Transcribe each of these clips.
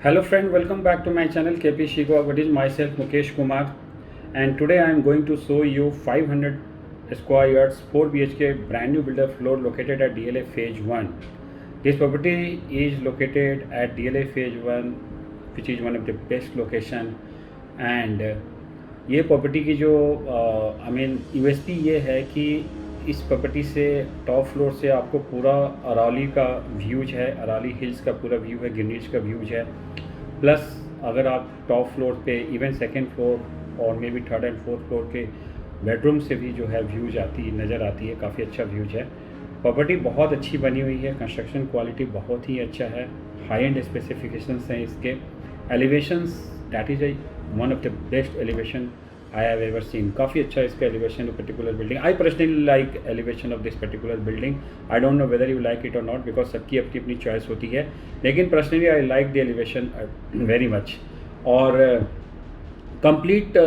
Hello friend, welcome back to my channel KP Shigwa. What is myself Mukesh Kumar, and today I am going to show you 500 square yards 4 BHK brand new builder floor located at DLA Phase 1. This property is located at DLA Phase 1, which is one of the best location. And ये property की जो USP ये है कि इस property से top floor से आपको पूरा अरावली का व्यूज है, अरावली हिल्स का पूरा व्यू है, गिरनीज का व्यूज है। प्लस अगर आप टॉप फ्लोर पे इवन सेकंड फ्लोर और may be third and fourth floor के बेडरूम से भी जो है व्यूज नज़र आती है, काफ़ी अच्छा व्यूज है। प्रॉपर्टी बहुत अच्छी बनी हुई है, कंस्ट्रक्शन क्वालिटी बहुत ही अच्छा है, हाई एंड स्पेसिफिकेशंस हैं इसके। Elevations that is one of the best elevation I have ever seen. काफ़ी अच्छा इसका elevation particular building. I personally like elevation of this particular building. I don't know whether you like it or not because सबकी अपनी अपनी choice होती है, लेकिन personally I like the elevation very much. और कंप्लीट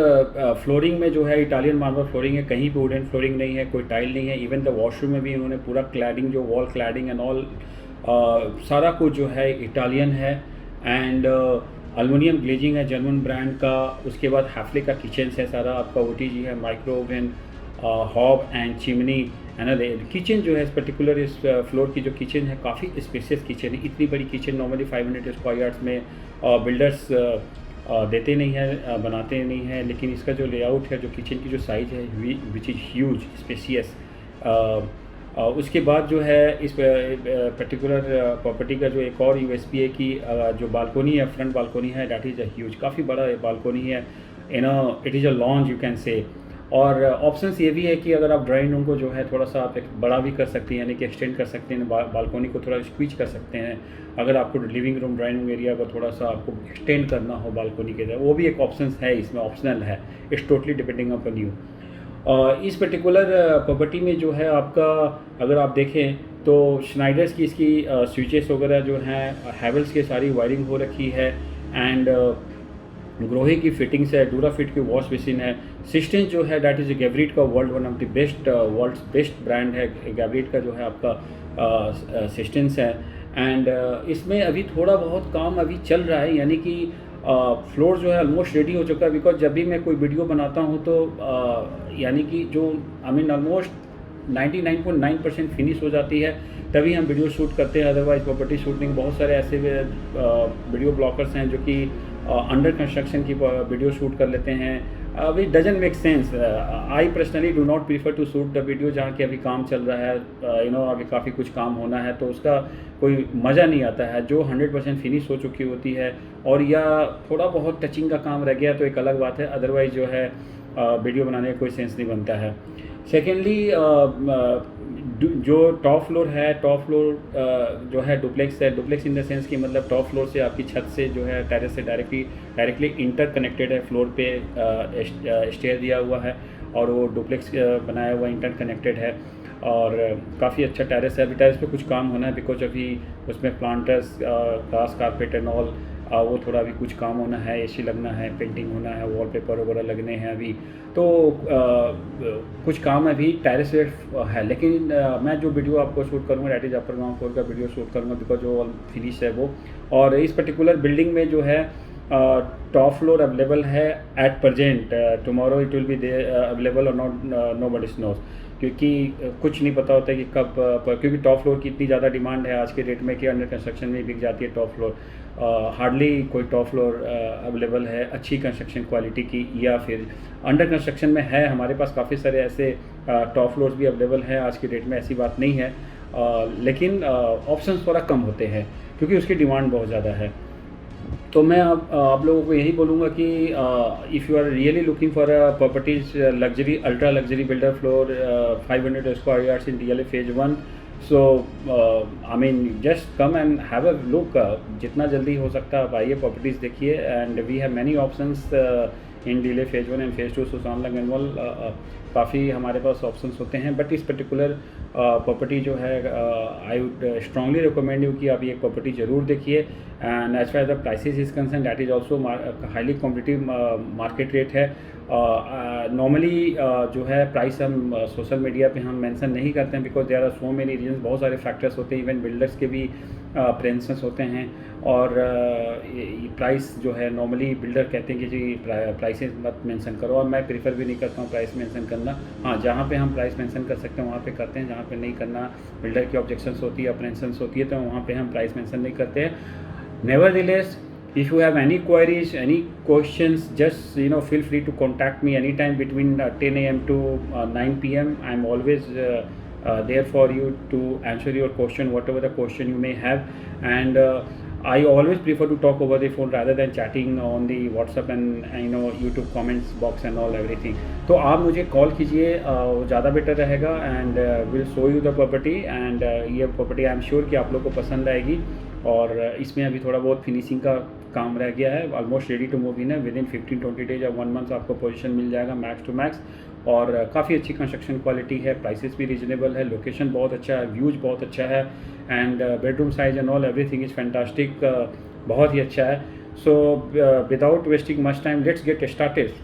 फ्लोरिंग में जो है इटालियन मार्बल फ्लोरिंग है, कहीं पे वुडन फ्लोरिंग नहीं है, कोई टाइल नहीं है। इवन द वॉशरूम में भी इन्होंने पूरा क्लैडिंग, जो वॉल क्लैडिंग एंड ऑल सारा कुछ जो है इटालियन है। एंड एल्युमिनियम ग्लेजिंग है जर्मन ब्रांड का। उसके बाद हैफले का किचन है, सारा आपका ओटीजी है, micro oven, hob and chimney and kitchen जो है इस पर्टिकुलर इस फ्लोर की जो किचन है काफ़ी स्पेशियस किचन है। इतनी बड़ी किचन नॉर्मली 500 स्क्वायर यार्ड्स में बिल्डर्स देते नहीं है, बनाते नहीं हैं, लेकिन इसका जो लेआउट है, जो किचन की जो साइज़ है विच इज़ ह्यूज स्पेशियस। उसके बाद जो है इस पर्टिकुलर प्रॉपर्टी का जो एक और यूएसपी है कि जो बालकोनी है, फ्रंट बालकोनी है, डैट इज़ अ ह्यूज, काफ़ी बड़ा बालकोनी है। It is a lounge you can say. और ऑप्शंस ये भी है कि अगर आप ड्राइंग रूम को जो है थोड़ा सा आप बड़ा भी कर सकते हैं, यानी कि एक्सटेंड कर सकते हैं, बालकोनी को थोड़ा स्क्वीज कर सकते हैं। अगर आपको living room, drawing room area को थोड़ा सा आपको एक्सटेंड करना हो बालकोनी के तरह, वो भी एक ऑप्शन है, इसमें ऑप्शनल है। It's totally depending upon you. इस पर्टिकुलर प्रॉपर्टी में जो है आपका अगर आप देखें तो श्नाइडर्स की इसकी स्विचेस वगैरह जो हैं, हैवेल्स की सारी वायरिंग हो रखी है। एंड ग्रोहे की फिटिंग्स है, डूरा फिट की वॉश बेसिन है। सिस्टेंस जो है डैट इज़ गैब्रिट का world one of the best world's best brand है गैब्रिट का जो है आपका सिस्टेंस है। एंड इसमें अभी थोड़ा बहुत काम अभी चल रहा है, यानी कि फ्लोर जो है ऑलमोस्ट रेडी हो चुका है। बिकॉज जब भी मैं कोई वीडियो बनाता हूँ तो यानी कि जो ऑलमोस्ट 99.9% फिनिश हो जाती है, तभी हम वीडियो शूट करते हैं। अदरवाइज प्रॉपर्टी शूटिंग बहुत सारे ऐसे वीडियो ब्लॉगर्स हैं जो कि अंडर कंस्ट्रक्शन की वीडियो शूट कर लेते हैं। अभी doesn't make sense. I personally do not prefer to shoot the video जहाँ कि अभी काम चल रहा है, अभी काफ़ी कुछ काम होना है, तो उसका कोई मज़ा नहीं आता है। जो 100% फिनिश हो चुकी होती है और या थोड़ा बहुत टचिंग का काम रह गया तो एक अलग बात है, अदरवाइज जो है वीडियो बनाने का कोई सेंस नहीं बनता है। सेकेंडली जो टॉप फ्लोर है, टॉप फ्लोर जो है डुप्लेक्स है। डुप्लेक्स इन द सेंस कि मतलब टॉप फ्लोर से आपकी छत से जो है टेरेस से डायरेक्टली इंटरकनेक्टेड है। फ्लोर पे स्टेयर दिया हुआ है और वो डुप्लेक्स बनाया हुआ इंटरकनेक्टेड है और काफ़ी अच्छा टेरेस है। अभी टेरेस पे कुछ काम होना है बिकॉज अभी उसमें planters, grass carpet and all, वो थोड़ा अभी कुछ काम होना है, एसी लगना है, पेंटिंग होना है, वॉलपेपर वगैरह लगने हैं अभी, तो कुछ काम अभी टेरेस है। लेकिन मैं जो वीडियो आपको शूट करूँगा that is upper ground floor का वीडियो शूट करूँगा बिकॉज जो ऑल फिनिश है वो। और इस पर्टिकुलर बिल्डिंग में जो है टॉप फ्लोर अवेलेबल है at present. Tomorrow it will be available और नो बडी नोज, क्योंकि कुछ नहीं पता होता है कि कब, क्योंकि टॉप फ्लोर की इतनी ज़्यादा डिमांड है आज के डेट में कि अंडर कंस्ट्रक्शन में बिक जाती है टॉप फ्लोर। हार्डली कोई टॉप फ्लोर अवेलेबल है अच्छी कंस्ट्रक्शन क्वालिटी की, या फिर अंडर कंस्ट्रक्शन में है। हमारे पास काफ़ी सारे ऐसे टॉप फ्लोर्स भी अवेलेबल हैं आज की डेट में, ऐसी बात नहीं है, लेकिन ऑप्शंस थोड़ा कम होते हैं क्योंकि उसकी डिमांड बहुत ज़्यादा है। तो मैं आप लोगों को यही बोलूँगा कि if you are really looking for a properties luxury, ultra luxury builder floor 500 square yards in DLA Phase 1, so just come and have a look. जितना जल्दी हो सकता है आप आइए, प्रॉपर्टीज़ देखिए। And we have many options in DLA Phase 1 and Phase 2, so Sonlang and all काफ़ी हमारे पास ऑप्शंस होते हैं। बट इस पर्टिकुलर प्रॉपर्टी जो है I would strongly recommend you कि आप ये प्रॉपर्टी ज़रूर देखिए। And as far the prices is concern that is also highly competitive market rate है। नॉर्मली जो है प्राइस हम सोशल मीडिया पे हम मेंशन नहीं करते हैं because there are so many reasons, बहुत सारे फैक्टर्स होते हैं। इवन बिल्डर्स के भी अप्रेंसेस होते हैं। और प्राइस जो है नॉर्मली बिल्डर कहते हैं कि जी प्राइसेस मत मेंशन करो, और मैं प्रीफर भी नहीं करता हूँ प्राइस मेंशन करना। हाँ, जहाँ पे हम प्राइस मेंशन कर सकते हैं वहाँ पे करते हैं, जहाँ पे नहीं करना, बिल्डर की ऑब्जेक्शंस होती है, अप्रेंसेस होती है, तो वहाँ पे हम प्राइस मेंशन नहीं करते हैं। Nevertheless, if you have any queries, any questions, just feel free to contact me anytime between 10 a.m. to 9 p.m. I'm always there for you to answer your question, whatever the question you may have. And I always prefer to talk over the phone rather than chatting on the WhatsApp and YouTube comments box and all everything. तो आप मुझे call कीजिए, ज़्यादा better रहेगा। And will show you the property. And ये property I am sure कि आप लोग को पसंद आएगी। और इसमें अभी थोड़ा बहुत फिनिशिंग का काम रह गया है, almost ready to move in है। विद इन 15-20 डेज या 1 मंथ आपको पोजीशन मिल जाएगा मैक्स टू मैक्स। और काफ़ी अच्छी कंस्ट्रक्शन क्वालिटी है, प्राइसेस भी रीजनेबल है, लोकेशन बहुत अच्छा है, व्यूज बहुत अच्छा है, and bedroom size and all everything is fantastic, बहुत ही अच्छा है। So without wasting much time, let's get started.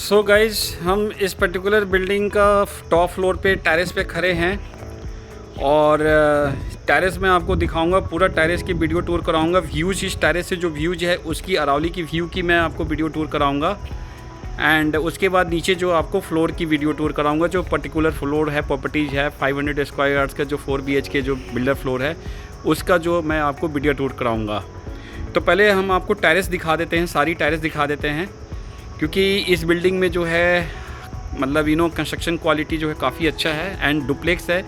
So guys, हम इस पर्टिकुलर बिल्डिंग का टॉप फ्लोर पे टेरेस पे खड़े हैं, और टेरेस में आपको दिखाऊंगा, पूरा टेरेस की वीडियो टूर कराऊंगा। व्यूज़ इस टेरेस से जो व्यूज है उसकी, अरावली की व्यू की मैं आपको वीडियो टूर कराऊंगा। एंड उसके बाद नीचे जो आपको फ्लोर की वीडियो टूर कराऊंगा, जो पर्टिकुलर फ्लोर है, प्रॉपर्टीज़ है 500 स्क्वायर यार्ड्स का जो 4 BHK जो बिल्डर फ्लोर है, उसका जो मैं आपको वीडियो टूर कराऊँगा। तो पहले हम आपको टेरेस दिखा देते हैं, सारी टेरेस दिखा देते हैं, क्योंकि इस बिल्डिंग में जो है मतलब कंस्ट्रक्शन क्वालिटी जो है काफ़ी अच्छा है, एंड डुप्लेक्स है।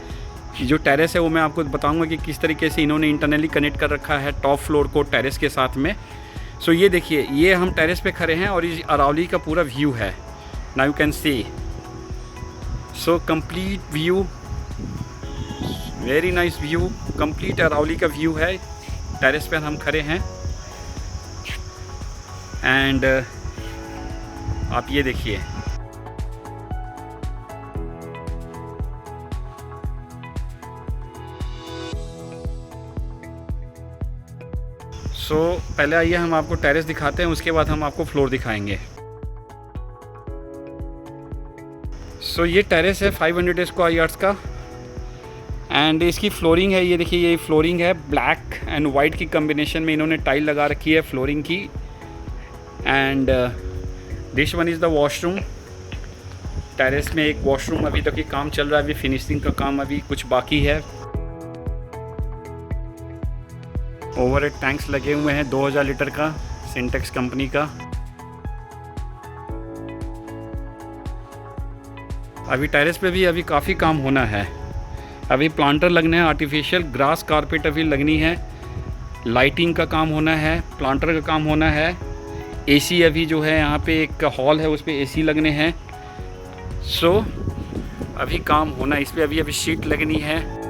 जो टेरेस है वो मैं आपको बताऊंगा कि किस तरीके से इन्होंने इंटरनली कनेक्ट कर रखा है टॉप फ्लोर को टेरेस के साथ में। सो ये देखिए, ये हम टेरेस पे खड़े हैं और ये अरावली का पूरा व्यू है। Now you can see, so complete view, very nice view, complete Aravalli का व्यू है। टेरेस पे हम खड़े हैं, एंड आप ये देखिए, सो पहले आइए हम आपको टेरेस दिखाते हैं, उसके बाद हम आपको फ्लोर दिखाएंगे। सो ये टेरेस है 500 स्क्वायर यार्ड्स का, एंड इसकी फ्लोरिंग है, ये देखिए, ये फ्लोरिंग है ब्लैक एंड वाइट की कॉम्बिनेशन में इन्होंने टाइल लगा रखी है फ्लोरिंग की। And this one is the washroom. Terrace में एक वॉशरूम अभी तक ये काम चल रहा है, अभी फिनिशिंग का काम अभी कुछ बाकी है। ओवरहेड टैंक्स लगे हुए हैं 2000 लीटर का, सिंटेक्स कंपनी का। अभी टेरेस पे भी अभी काफ़ी काम होना है, अभी प्लांटर लगने हैं, आर्टिफिशियल ग्रास कारपेट अभी लगनी है, लाइटिंग का काम होना है, प्लांटर का काम होना है, एसी अभी जो है यहाँ पे एक हॉल है उस पर एसी लगने हैं। सो अभी काम होना, इस पर अभी शीट लगनी है।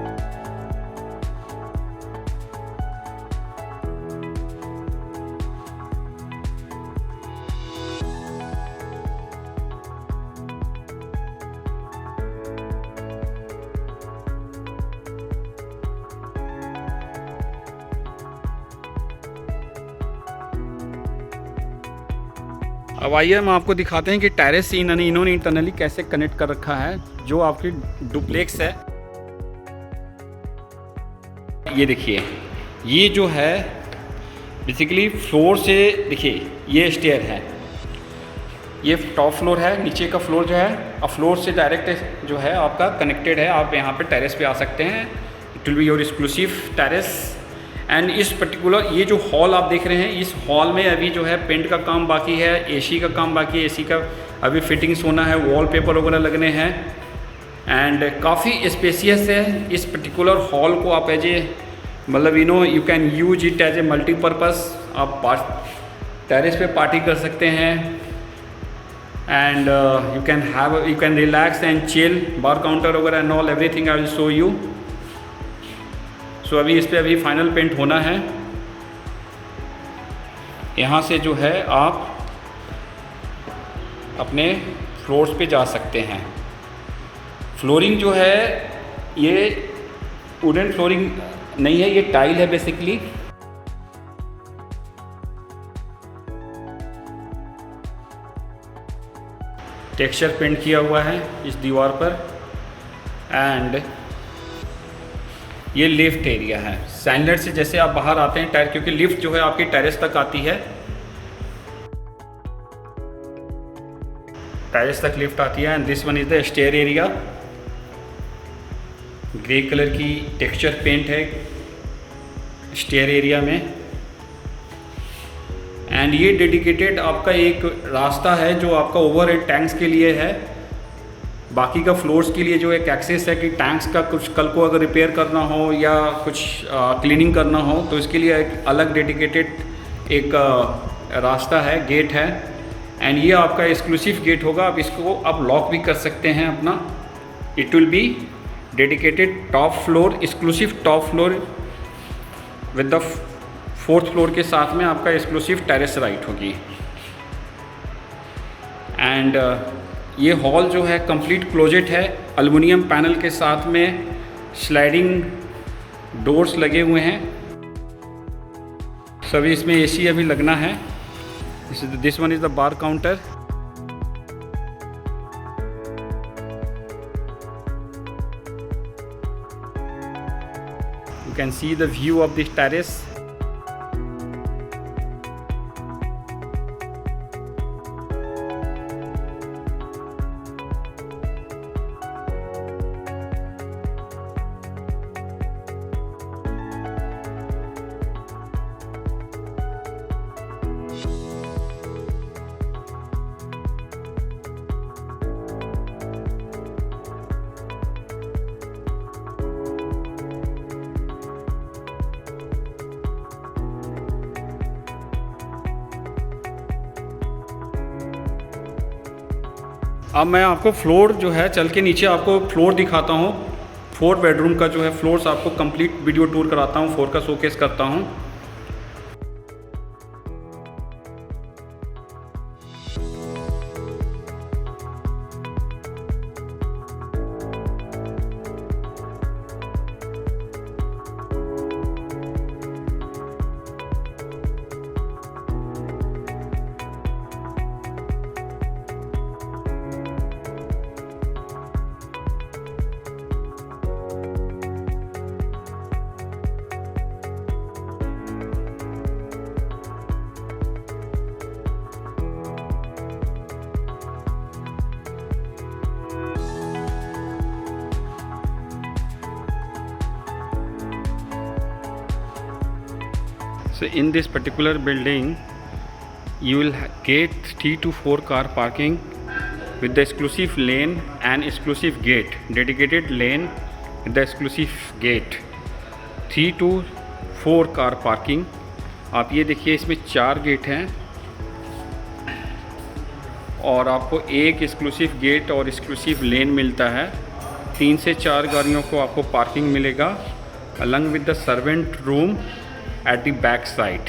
अब आइए हम आपको दिखाते हैं कि टेरेस से इन्होंने इंटरनली कैसे कनेक्ट कर रखा है। जो आपकी डुप्लेक्स है, ये देखिए, ये जो है बेसिकली फ्लोर से, देखिए ये स्टेयर है, ये टॉप फ्लोर है, नीचे का फ्लोर जो है अब फ्लोर से डायरेक्ट जो है आपका कनेक्टेड है। आप यहाँ पे टेरेस पे आ सकते हैं। It will be your exclusive terrace. And इस पर्टिकुलर ये जो हॉल आप देख रहे हैं, इस हॉल में अभी जो है पेंट का काम बाकी है, एसी का काम बाकी है, एसी का अभी फिटिंग्स होना है, वॉलपेपर वगैरह लगने हैं। एंड काफ़ी स्पेसियस है। इस पर्टिकुलर हॉल को आप एज ए मतलब you can use it as a multipurpose. आप टेरेस पे पार्टी कर सकते हैं and you can relax and chill. Bar counter वगैरह and all everything I will show you. So अभी इस पर अभी फाइनल पेंट होना है। यहाँ से जो है आप अपने फ्लोर्स पे जा सकते हैं। फ्लोरिंग जो है ये वुडन फ्लोरिंग नहीं है, ये टाइल है बेसिकली। टेक्सचर पेंट किया हुआ है इस दीवार पर। एंड ये लिफ्ट एरिया है। सैंडलेट से जैसे आप बाहर आते हैं क्योंकि लिफ्ट जो है आपकी टेरेस तक आती है, टेरेस तक लिफ्ट आती है। And this one is the stair area. Grey colour की टेक्सचर पेंट है स्टेयर एरिया में। एंड ये डेडिकेटेड आपका एक रास्ता है जो आपका ओवरहेड टैंक्स के लिए है। बाकी का फ्लोर्स के लिए जो एक एक्सेस है कि टैंक्स का कुछ कल को अगर रिपेयर करना हो या कुछ क्लीनिंग करना हो तो इसके लिए एक अलग डेडिकेटेड एक रास्ता है, गेट है। एंड ये आपका एक्सक्लूसिव गेट होगा। आप इसको आप लॉक भी कर सकते हैं अपना। It will be dedicated top floor, exclusive top floor with the 4th floor के साथ में आपका एक्सक्लूसिव टेरेस राइट होगी। एंड ये हॉल जो है कंप्लीट क्लोजेट है, एल्युमिनियम पैनल के साथ में स्लाइडिंग डोर्स लगे हुए हैं। सभी इसमें एसी अभी लगना है। This one is the bar counter. You can see the view of this terrace. अब मैं आपको फ्लोर जो है चल के नीचे आपको फ्लोर दिखाता हूँ। 4 बेडरूम का जो है फ्लोर्स आपको कंप्लीट वीडियो टूर कराता हूँ, 4 का शोकेस करता हूँ। So in this particular building you will get 3 to 4 car parking with the exclusive lane and exclusive gate, dedicated lane with the exclusive gate. 3 to 4 car parking. आप ये देखिए, इसमें 4 gate हैं और आपको एक एक्सक्लूसिव गेट और एक्सक्लूसिव लेन मिलता है। 3 से 4 गाड़ियों को आपको पार्किंग मिलेगा along with the servant room at the back side.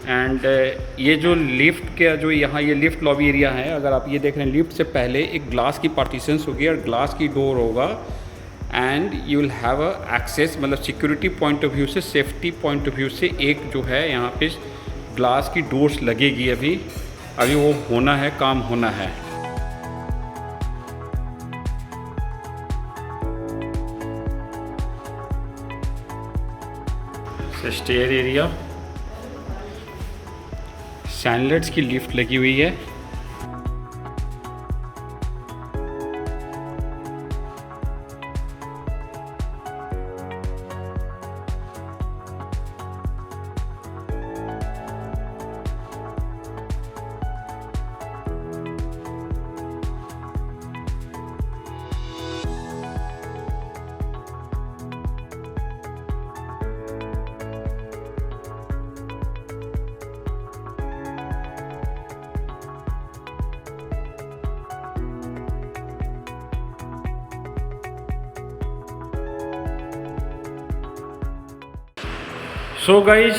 And ये जो लिफ्ट का जो यहाँ ये लिफ्ट लॉबी एरिया है, अगर आप ये देख रहे हैं, लिफ्ट से पहले एक ग्लास की पार्टीशंस होगी और ग्लास की डोर होगा and you will have a access, मतलब सिक्योरिटी पॉइंट ऑफ व्यू से, सेफ्टी पॉइंट ऑफ व्यू से एक जो है यहाँ पे ग्लास की डोर्स लगेगी। अभी वो होना है, काम होना है। स्टेयर एरिया, सैंडलेट्स की लिफ्ट लगी हुई है। सो गाइज,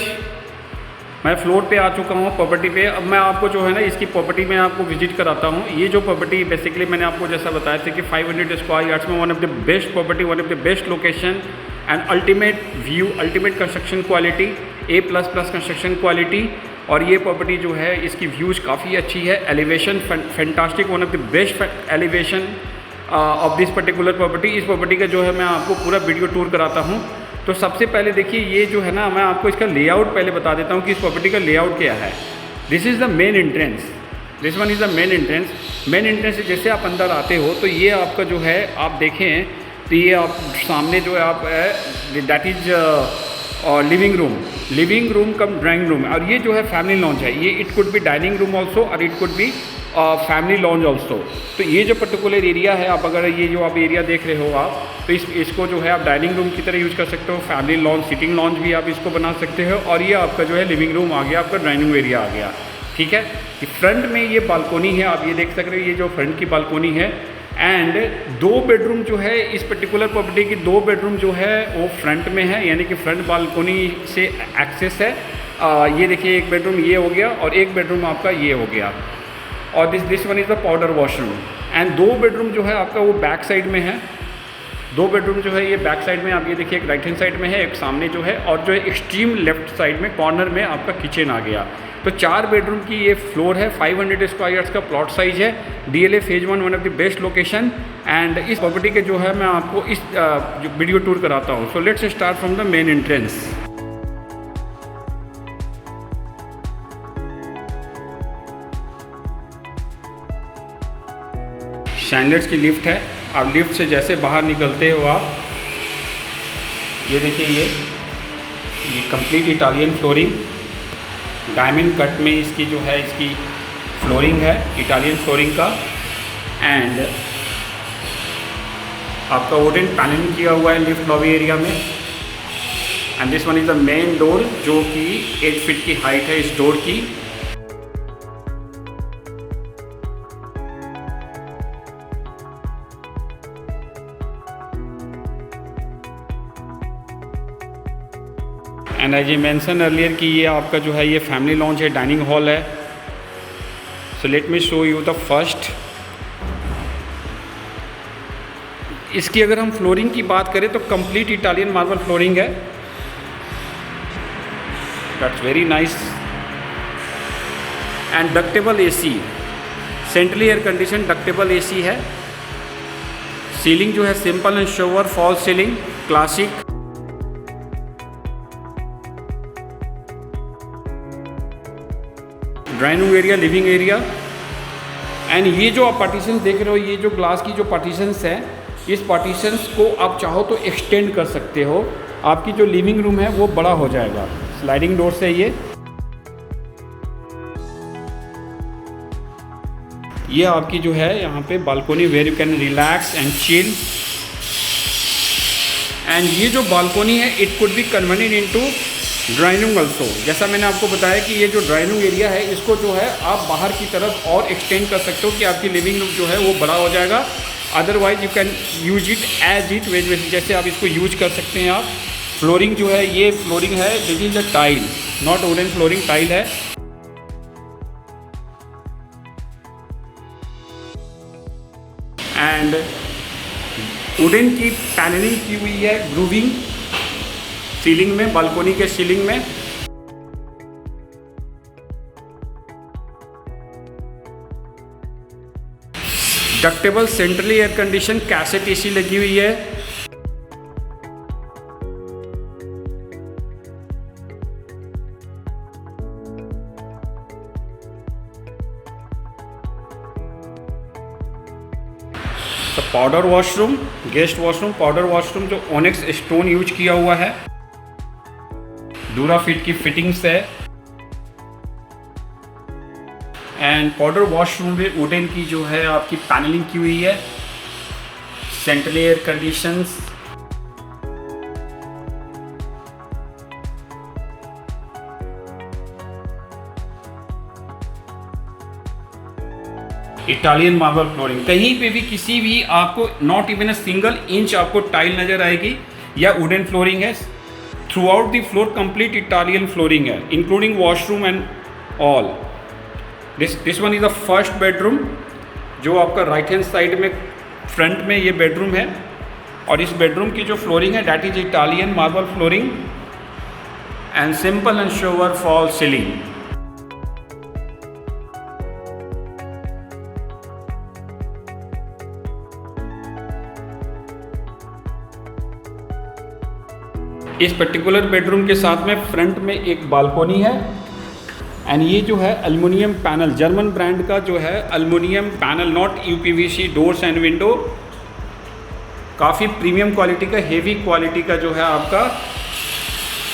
मैं फ्लोर पे आ चुका हूँ, प्रॉपर्टी पे। अब मैं आपको जो है ना इसकी प्रॉपर्टी में आपको विजिट कराता हूँ। ये जो प्रॉपर्टी बेसिकली मैंने आपको जैसा बताया था कि 500 स्क्वायर यार्ड्स में one of the best property, one of the best location and ultimate view, ultimate construction quality, A++ construction quality. और ये प्रॉपर्टी जो है इसकी व्यूज़ काफ़ी अच्छी है, elevation fantastic, one of the best elevation of this particular property. इस property का जो है मैं आपको पूरा वीडियो टूर कराता हूँ। तो सबसे पहले देखिए, ये जो है ना, मैं आपको इसका लेआउट पहले बता देता हूँ कि इस प्रॉपर्टी का लेआउट क्या है। This is the main entrance, this one is the main entrance. Main entrance से जैसे आप अंदर आते हो तो ये आपका जो है, आप देखें तो ये आप सामने जो है आप that is living room cum drawing room. और ये जो है फैमिली लॉन्च है, ये it could be dining room also और it could be family lounge also. तो ये जो पर्टिकुलर एरिया है, आप अगर ये जो आप एरिया देख रहे हो आप, तो इसको जो है आप डाइनिंग रूम की तरह यूज़ कर सकते हो, फैमिली लॉन्च, सिटिंग लॉन्च भी आप इसको बना सकते हो। और ये आपका जो है लिविंग रूम आ गया, आपका डाइनिंग एरिया आ गया, ठीक है। फ्रंट में ये बालकोनी है, आप ये देख सकते हो, ये जो फ्रंट की बालकोनी है। एंड 2 बेडरूम जो है इस पर्टिकुलर प्रॉपर्टी की, 2 बेडरूम जो है वो फ्रंट में है, यानी कि फ्रंट बालकोनी से एक्सेस है। ये देखिए, एक बेडरूम ये हो गया और एक बेडरूम आपका ये हो गया। और this one is the powder washroom. And 2 bedroom जो है आपका वो बैक साइड में है। 2 बेडरूम जो है ये बैक साइड में, आप ये देखिए, एक राइट हैंड साइड में है, एक सामने जो है, और जो है एक्सट्रीम लेफ्ट साइड में कॉर्नर में आपका किचन आ गया। तो 4 बेडरूम की ये फ्लोर है, 500 स्क्वायर यार्ड्स का प्लॉट साइज है। DLA phase 1 one of the best location. And इस प्रॉपर्टी के जो है मैं आपको इस वीडियो टूर कराता हूँ। So let's start from the main entrance. सैंडलेट्स की लिफ्ट है। आप लिफ्ट से जैसे बाहर निकलते हो आप, ये देखिए, ये complete Italian flooring, diamond cut में इसकी जो है इसकी फ्लोरिंग है, इटालियन फ्लोरिंग का। एंड आपका वुडन पैनलिंग किया हुआ है लिफ्ट लॉबी एरिया में। And this one is the main door, जो कि 8 फीट की हाइट है इस डोर की। And as a mention earlier कि ये आपका जो है ये फैमिली लॉन्च है, डाइनिंग हॉल है। So let me show you the first. इसकी अगर हम फ्लोरिंग की बात करें तो कंप्लीट इटालियन मार्बल फ्लोरिंग है, that's very nice. And ductable AC, centrally air condition ductable AC है। सीलिंग जो है simple and shower fall ceiling, classic. Drawing room area, living area. And ये जो आप पार्टीशंस देख रहे हो, ये जो ग्लास की जो पार्टीशंस हैं, इस पार्टीशंस को आप चाहो तो एक्सटेंड कर सकते हो। आपकी जो लिविंग रूम है वो बड़ा हो जाएगा स्लाइडिंग डोर से। ये ये आपकी जो है यहाँ पे balcony where you can relax and chill. And ये जो बालकोनी है it could be converted into drawing room also. जैसा मैंने आपको बताया कि ये जो ड्राइंग रूम एरिया है इसको जो है आप बाहर की तरफ और एक्सटेंड कर सकते हो कि आपकी लिविंग रूम जो है वो बड़ा हो जाएगा। Otherwise you can use it as it जैसे आप इसको यूज कर सकते हैं आप। फ्लोरिंग जो है ये फ्लोरिंग है this is a tile, not wooden flooring, tile है। एंड वुडन की पैनलिंग की हुई है, ग्रूविंग सीलिंग में, बालकोनी के सीलिंग में। Ductable centrally air condition cassette AC लगी हुई है। Powder washroom, guest washroom, powder washroom जो ओनिक्स स्टोन यूज किया हुआ है, ड्यूराफिट की फिटिंग्स है। एंड पाउडर वॉशरूम में वुडन की जो है आपकी पैनलिंग की हुई है, central air conditions. Italian marble flooring, कहीं पे भी किसी भी आपको not even a single inch आपको टाइल नजर आएगी या वुडन फ्लोरिंग है। Throughout the floor complete Italian flooring है including washroom and all. This one is the first bedroom जो आपका राइट हैंड साइड में फ्रंट में ये बेडरूम है। और इस बेडरूम की जो फ्लोरिंग है that is Italian marble flooring and simple and shower fall ceiling. इस पर्टिकुलर बेडरूम के साथ में फ्रंट में एक बालकोनी है। एंड ये जो है एल्युमिनियम पैनल, जर्मन ब्रांड का जो है aluminium panel, not UPVC doors and window, काफ़ी प्रीमियम क्वालिटी का, हेवी क्वालिटी का जो है आपका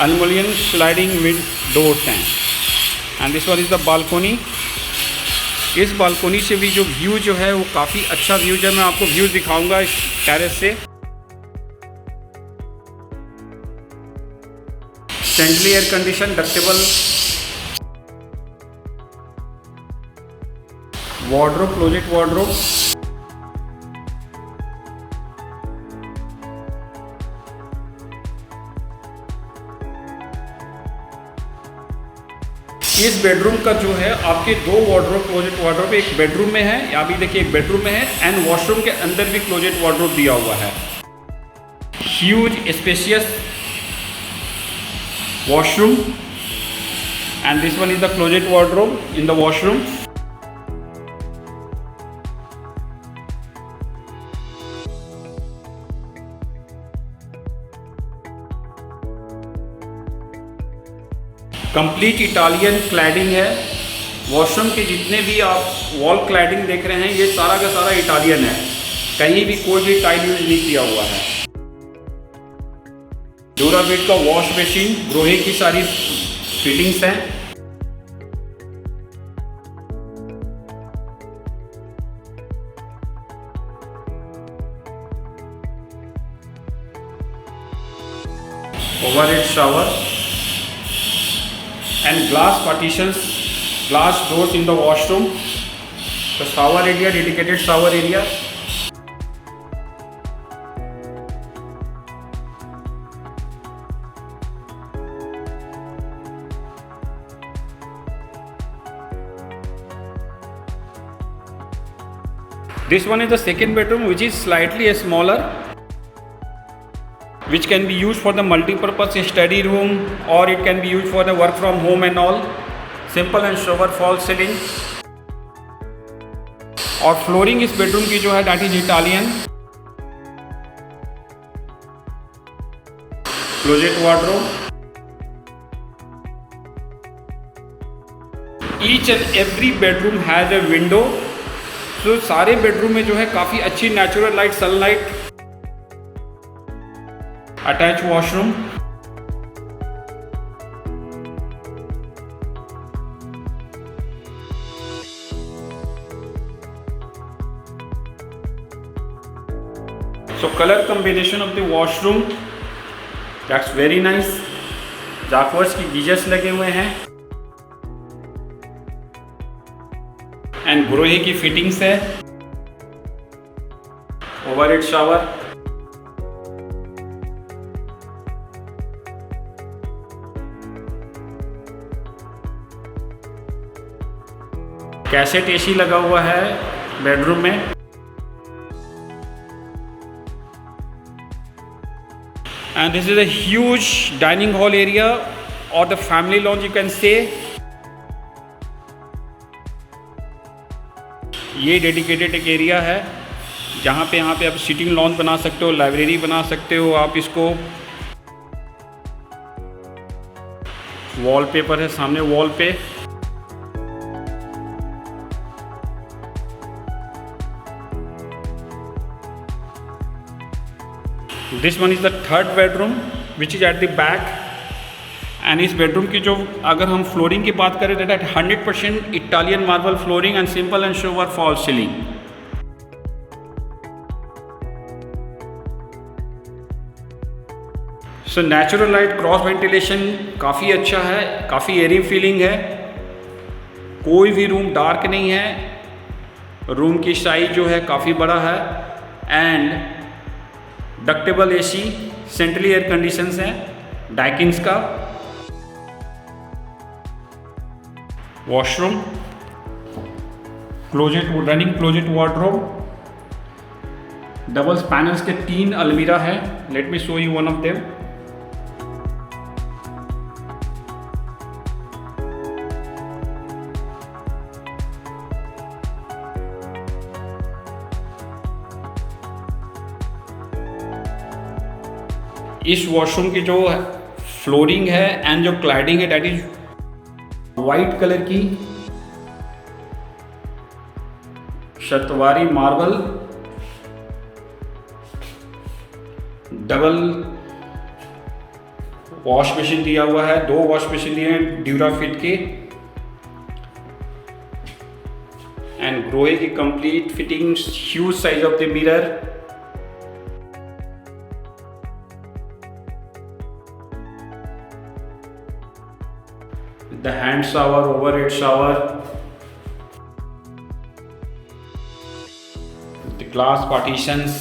एल्युमिनियम स्लाइडिंग विंड डोर्स हैं। And this one is the balcony. इस बालकोनी से भी जो व्यू जो है वो काफ़ी अच्छा व्यू है। मैं आपको व्यू दिखाऊंगा इस टेरेस से। Centrally air condition, ductable wardrobe, closet wardrobe. इस बेडरूम का जो है आपके दो वार्डरोब, क्लोजेट वार्डरोब एक बेडरूम में है, या भी देखिए एक बेडरूम में है एंड वॉशरूम के अंदर भी क्लोजेट वार्डरोब दिया हुआ है। Huge spacious washroom and this one is the closet wardrobe in the washroom। Complete Italian cladding है। वॉशरूम के जितने भी आप वॉल क्लैडिंग देख रहे हैं ये सारा का सारा इटालियन है, कहीं भी कोई भी टाइल यूज नहीं किया हुआ है। ड्यूराफिट का वॉश मशीन, ग्रोहे की सारी फिटिंग्स हैं। Overhead shower and glass partitions, glass doors in the washroom. The shower area, dedicated shower area. This one is the second bedroom which is slightly smaller, which can be used for the multi-purpose study room or it can be used for the work from home and all. Simple and sober fall ceiling और flooring इस bedroom की जो है that is Italian। Closet wardrobe। Each and every bedroom has a window। तो सारे bedroom में जो है काफ़ी अच्छी natural light, sunlight. Attach washroom. So color combination of the washroom, that's very nice. जाकवर्स की गीजर्स लगे हुए हैं एंड ग्रोहे की फिटिंग्स है। ओवरहेड शावर, कैसेट एसी लगा हुआ है बेडरूम में। And this is a huge dining hall area or the family lounge you can say. ये डेडिकेटेड एक एरिया है जहाँ पे यहाँ पे आप सिटिंग लॉन्ज बना सकते हो, लाइब्रेरी बना सकते हो आप इसको। वॉलपेपर है सामने वॉल पे। This one is the third bedroom which is at the back. And इस बेडरूम की जो अगर हम फ्लोरिंग की बात करें तो 100% Italian marble flooring and simple and sober fall ceiling. So natural light cross ventilation काफ़ी अच्छा है, काफ़ी एयरी फीलिंग है। कोई भी रूम डार्क नहीं है। रूम की साइज जो है काफ़ी बड़ा है and ductable AC, centrally air conditions हैं डाइकिन्स का। Washroom, closet running closet wardrobe, double panels के 3 अलमीरा है। Late me show you one of them. इस वॉशरूम की जो फ्लोरिंग है एंड जो क्लैडिंग है दैट इज वाइट कलर की शतवारी मार्बल, डबल वॉश मशीन दिया हुआ है, 2 वॉश मशीन दिए हैं ड्यूराफिट के एंड ग्रोहे की complete fittings, huge size of the mirror. The hand shower, overhead shower, the glass partitions,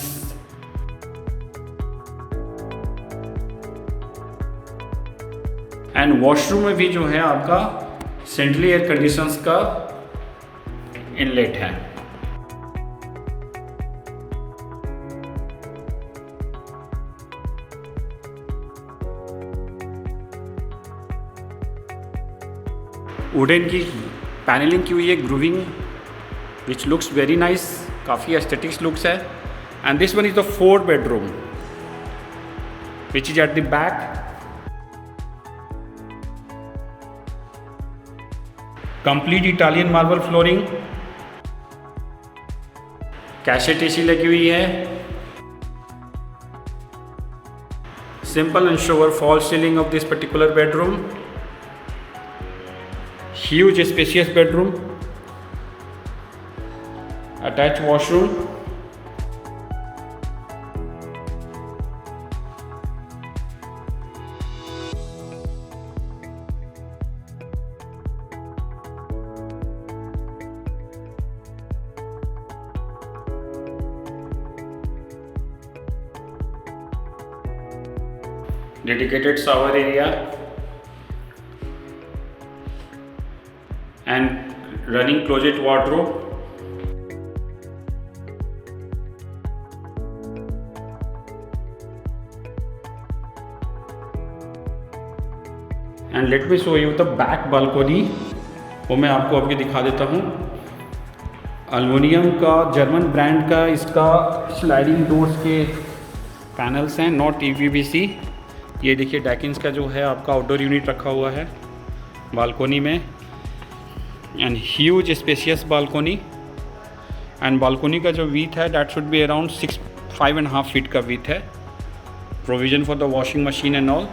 and washroom में भी जो है आपका सेंट्रली एयर कंडीशंस का इनलेट है। वुडन की पैनलिंग की हुई है, grooving which looks very nice, काफ़ी एस्थेटिक्स लुक्स है। And this one is the 4th bedroom which is at the back. Complete Italian marble flooring, cassette AC लगी हुई है, simple and sober fall ceiling of this particular bedroom, huge spacious bedroom, attached washroom, dedicated shower area and running closet wardrobe. And let me show you the back balcony, वो मैं आपको अभी दिखा देता हूँ। एल्युमिनियम का जर्मन ब्रांड का इसका स्लाइडिंग डोर्स के पैनल्स हैं, नॉट ईवीबीसी। ये देखिए डैकिन्स का जो है आपका आउटडोर यूनिट रखा हुआ है बालकोनी में and huge spacious balcony. And balcony का जो वीथ है that should be around 5.5 feet का वीथ है। Provision for the washing machine and all.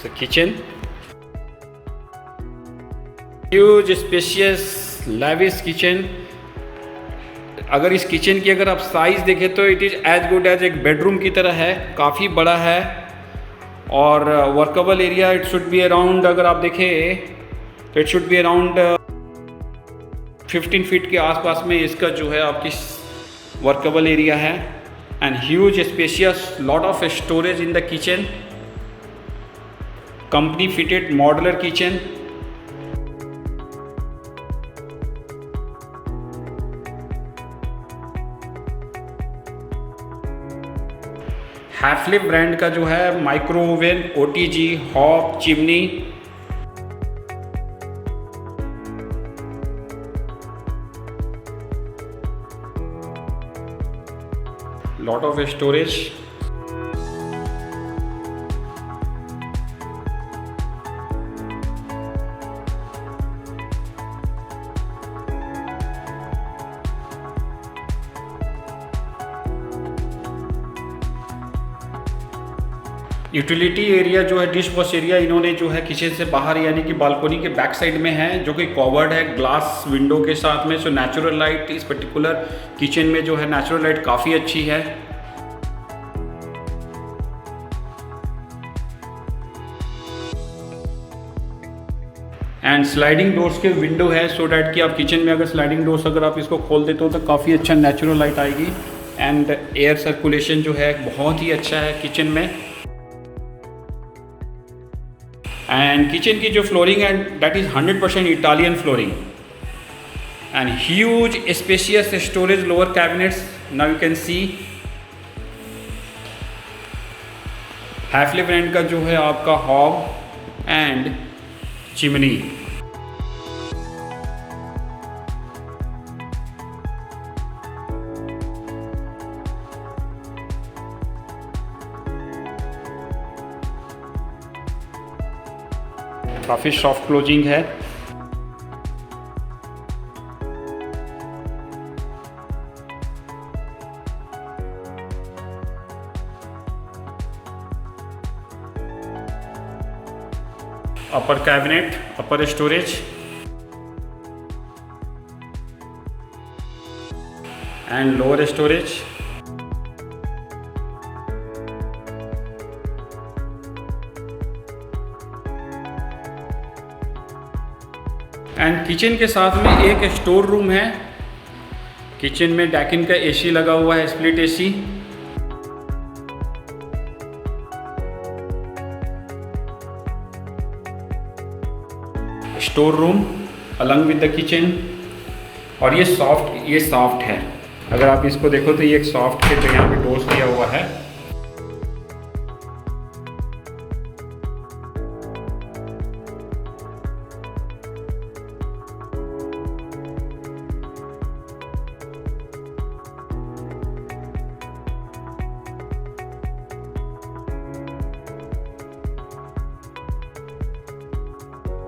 the kitchen. Huge, spacious, lavish kitchen. अगर इस किचन की अगर आप साइज़ देखें तो it is as good as एक बेडरूम की तरह है, काफ़ी बड़ा है। और workable area it should be around, अगर आप देखें तो it should be around 15 feet के आसपास में इसका जो है आपकी वर्केबल एरिया है। And huge spacious, lot of storage in the kitchen, company fitted modular kitchen. Hafele brand का जो है micro oven, OTG, hob, chimney. Lot of storage. Utility area जो है, डिश वॉश एरिया इन्होंने जो है किचन से बाहर यानी कि बालकोनी के बैक साइड में है, जो कि कवर्ड है ग्लास विंडो के साथ में। सो नेचुरल लाइट इस पर्टिकुलर किचन में जो है नेचुरल लाइट काफ़ी अच्छी है। एंड स्लाइडिंग डोर्स के विंडो है, सो डैट कि आप किचन में अगर स्लाइडिंग डोर्स अगर आप इसको खोल देते हो तो काफ़ी अच्छा नेचुरल लाइट आएगी। एंड एयर सर्कुलेशन जो है बहुत ही अच्छा है किचन में। एंड किचन की जो फ्लोरिंग है that is 100% Italian flooring. And huge spacious storage lower cabinets, now you can see. Hafele brand का जो है आपका हॉब एंड चिमनी। काफ़ी सॉफ्ट क्लोजिंग है। Upper cabinet, upper storage and lower storage. And kitchen के साथ में एक स्टोर रूम है। किचन में डैकिन का AC लगा हुआ है, split AC। Store room Alang with the kitchen. और ये सॉफ्ट है। अगर आप इसको देखो तो ये एक सॉफ्ट है, जो यहाँ पे डोर्स दिया हुआ है।